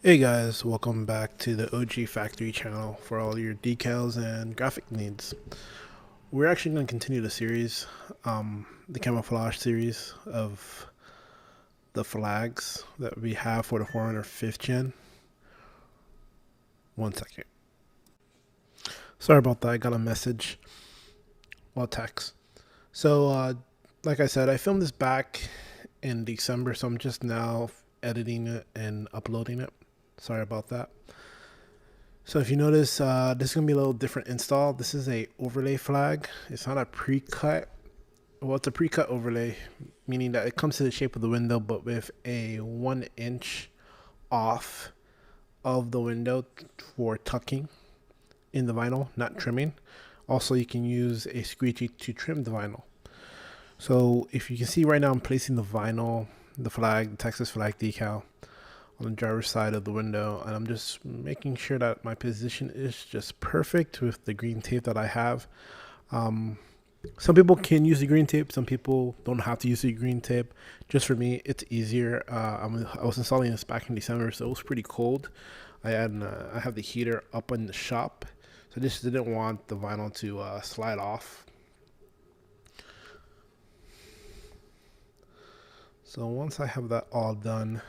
Hey guys, welcome back to the OG Factory channel for all your decals and graphic needs. We're actually going to continue the series, the camouflage series of the flags that we have for the 4runner 5th gen. One second. Sorry about that, I got a message. Well, text. Like I said, I filmed this back in December, so I'm just now editing it and uploading it. Sorry about that. So if you notice, this is going to be a little different install. This is a overlay flag. It's not a pre-cut. Well, it's a pre-cut overlay, meaning that it comes to the shape of the window, but with a 1 inch off of the window for tucking in the vinyl, not trimming. Also, you can use a Screeching to trim the vinyl. So if you can see right now, I'm placing the vinyl, the flag, the Texas flag decal on the driver's side of the window, and I'm just making sure that my position is just perfect with the green tape that I have. Some people can use the green tape, some people don't have to use the green tape. Just for me, it's easier. I was installing this back in December, so it was pretty cold. I have the heater up in the shop, so I just didn't want the vinyl to slide off. So once I have that all done,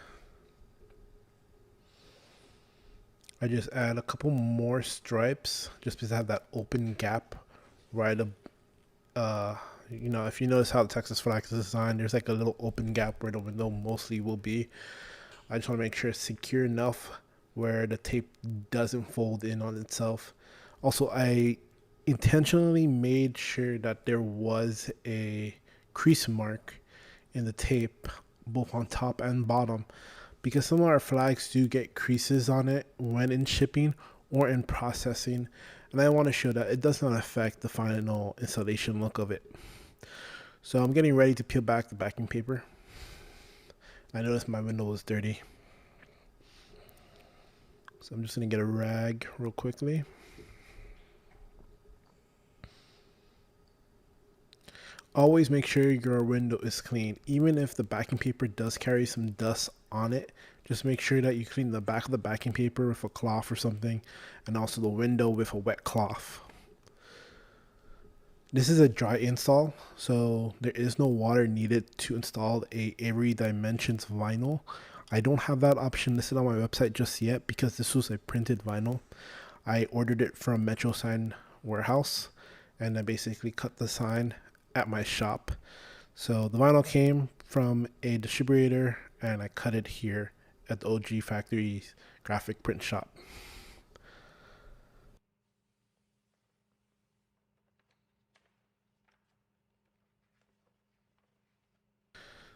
I just add a couple more stripes just because I have that open gap right up. If you notice how the Texas flag is designed, there's like a little open gap where the window mostly will be. I just want to make sure it's secure enough where the tape doesn't fold in on itself. Also, I intentionally made sure that there was a crease mark in the tape both on top and bottom, because some of our flags do get creases on it when in shipping or in processing, and I want to show that it does not affect the final installation look of it. So I'm getting ready to peel back the backing paper. I noticed my window was dirty, so I'm just going to get a rag real quickly. Always make sure your window is clean. Even if the backing paper does carry some dust on it, just make sure that you clean the back of the backing paper with a cloth or something, and also the window with a wet cloth. This is a dry install, so there is no water needed to install a Avery Dimensions vinyl. I don't have that option listed on my website just yet because this was a printed vinyl. I ordered it from Metro Sign Warehouse, and I basically cut the sign at my shop. So the vinyl came from a distributor and I cut it here at the OG Factory graphic print shop.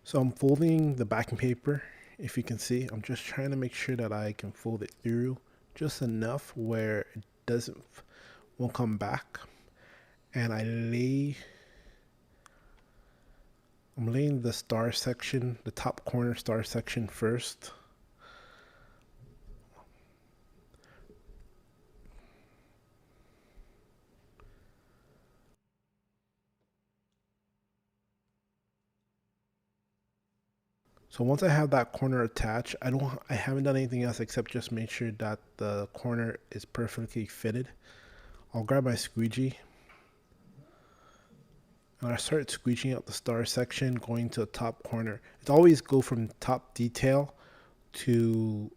So I'm folding the backing paper. If you can see, I'm just trying to make sure that I can fold it through just enough where it won't come back. And I'm laying the star section, the top corner star section first. So once I have that corner attached, I haven't done anything else except just make sure that the corner is perfectly fitted. I'll grab my squeegee and I start squeegeeing out the star section going to the top corner. It's always go from top detail from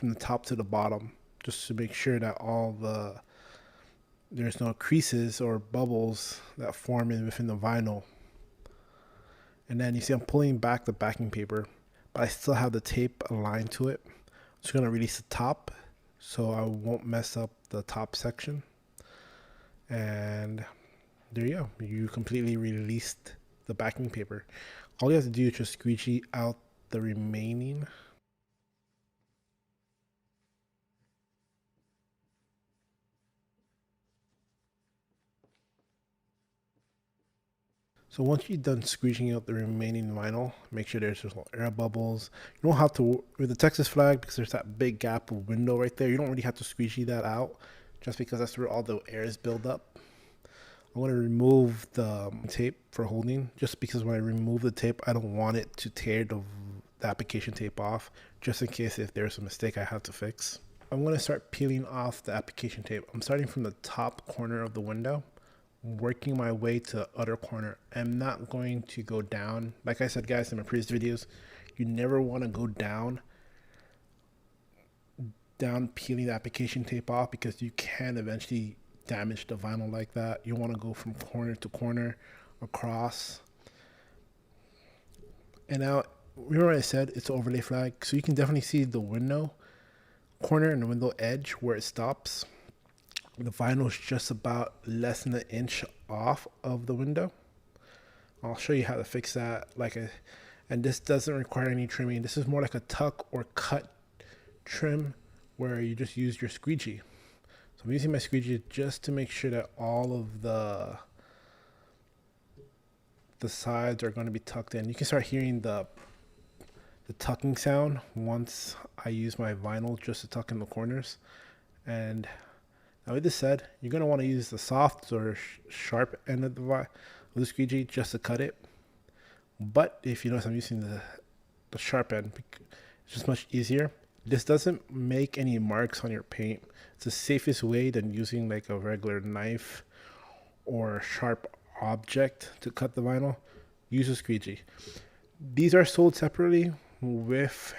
the top to the bottom, just to make sure that there's no creases or bubbles that form within the vinyl. And then you see I'm pulling back the backing paper, but I still have the tape aligned to it. I'm just going to release the top so I won't mess up the top section. And there you go. You completely released the backing paper. All you have to do is just squeegee out the remaining. So once you're done squeezing out the remaining vinyl, make sure there's just no air bubbles. You don't have to, with the Texas flag, because there's that big gap of window right there, you don't really have to squeegee that out, just because that's where all the air is built up. I'm going to remove the tape for holding, just because when I remove the tape, I don't want it to tear the application tape off, just in case if there's a mistake I have to fix. I'm going to start peeling off the application tape. I'm starting from the top corner of the window, working my way to the other corner. I'm not going to go down. Like I said, guys, in my previous videos, you never want to go down peeling the application tape off, because you can eventually damage the vinyl like that. You want to go from corner to corner, across. And now, remember what I said, it's an overlay flag, so you can definitely see the window corner and the window edge where it stops. The vinyl is just about less than an inch off of the window. I'll show you how to fix that. And this doesn't require any trimming. This is more like a tuck or cut trim, where you just use your squeegee. So I'm using my squeegee just to make sure that all of the sides are going to be tucked in. You can start hearing the tucking sound once I use my vinyl just to tuck in the corners. And now with this said, you're going to want to use the soft or sharp end of the squeegee just to cut it. But if you notice, I'm using the sharp end. It's just much easier. This doesn't make any marks on your paint. It's the safest way than using like a regular knife or sharp object to cut the vinyl. Use a squeegee. These are sold separately with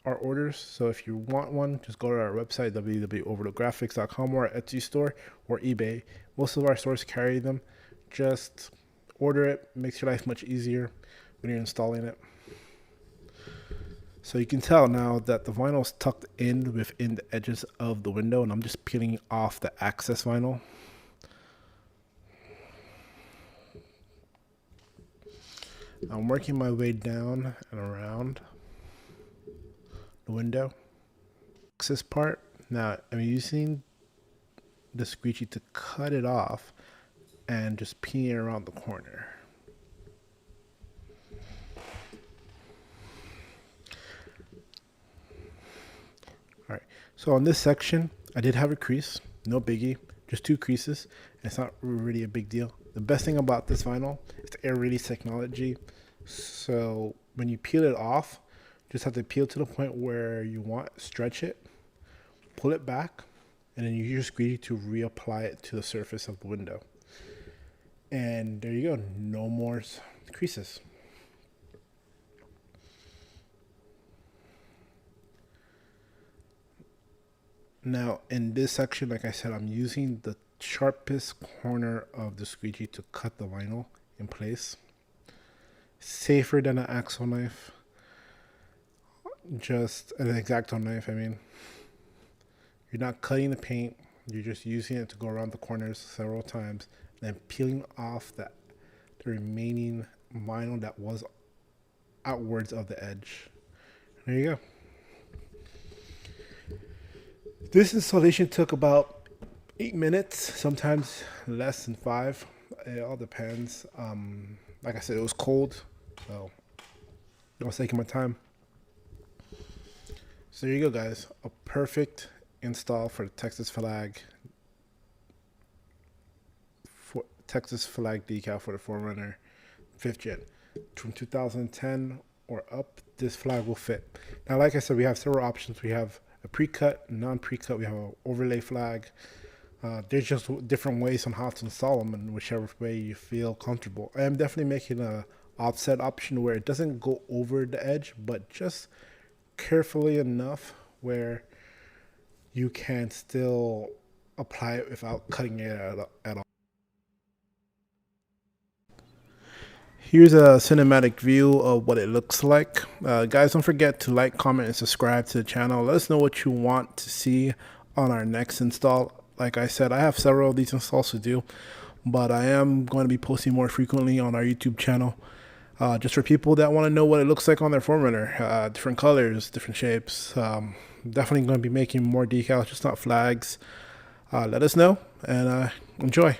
our orders, so if you want one, just go to our website, www.overlookgraphics.com, or our Etsy store or eBay. Most of our stores carry them. Just order it. Makes your life much easier when you're installing it. So you can tell now that the vinyl is tucked in within the edges of the window, and I'm just peeling off the access vinyl. I'm working my way down and around the window. Access part. Now I'm using the squeegee to cut it off and just peeling it around the corner. Alright, so on this section, I did have a crease, no biggie, just 2 creases. It's not really a big deal. The best thing about this vinyl is the air release technology. So when you peel it off, just have to peel to the point where you want, stretch it, pull it back, and then you use your squeegee to reapply it to the surface of the window. And there you go, no more creases. Now in this section, like I said, I'm using the sharpest corner of the squeegee to cut the vinyl in place. Safer than an X-Acto knife. Just an X-Acto knife, I mean. You're not cutting the paint, you're just using it to go around the corners several times, and then peeling off the remaining vinyl that was outwards of the edge. There you go. This installation took about 8 minutes, sometimes less than 5. It all depends. Like I said, it was cold, so I was taking my time. So there you go, guys. A perfect install for the Texas flag decal for the 4runner 5th gen. From 2010 or up, this flag will fit. Now, like I said, we have several options. We have a pre-cut, non-pre-cut. We have an overlay flag. There's just different ways on how to install them, and whichever way you feel comfortable. I am definitely making a offset option where it doesn't go over the edge, but just carefully enough where you can still apply it without cutting it at all. Here's a cinematic view of what it looks like. Guys, don't forget to like, comment, and subscribe to the channel. Let us know what you want to see on our next install. Like I said, I have several of these installs to do, but I am going to be posting more frequently on our YouTube channel. Just for people that want to know what it looks like on their 4runner, different colors, different shapes. Definitely going to be making more decals, just not flags. Let us know, and enjoy.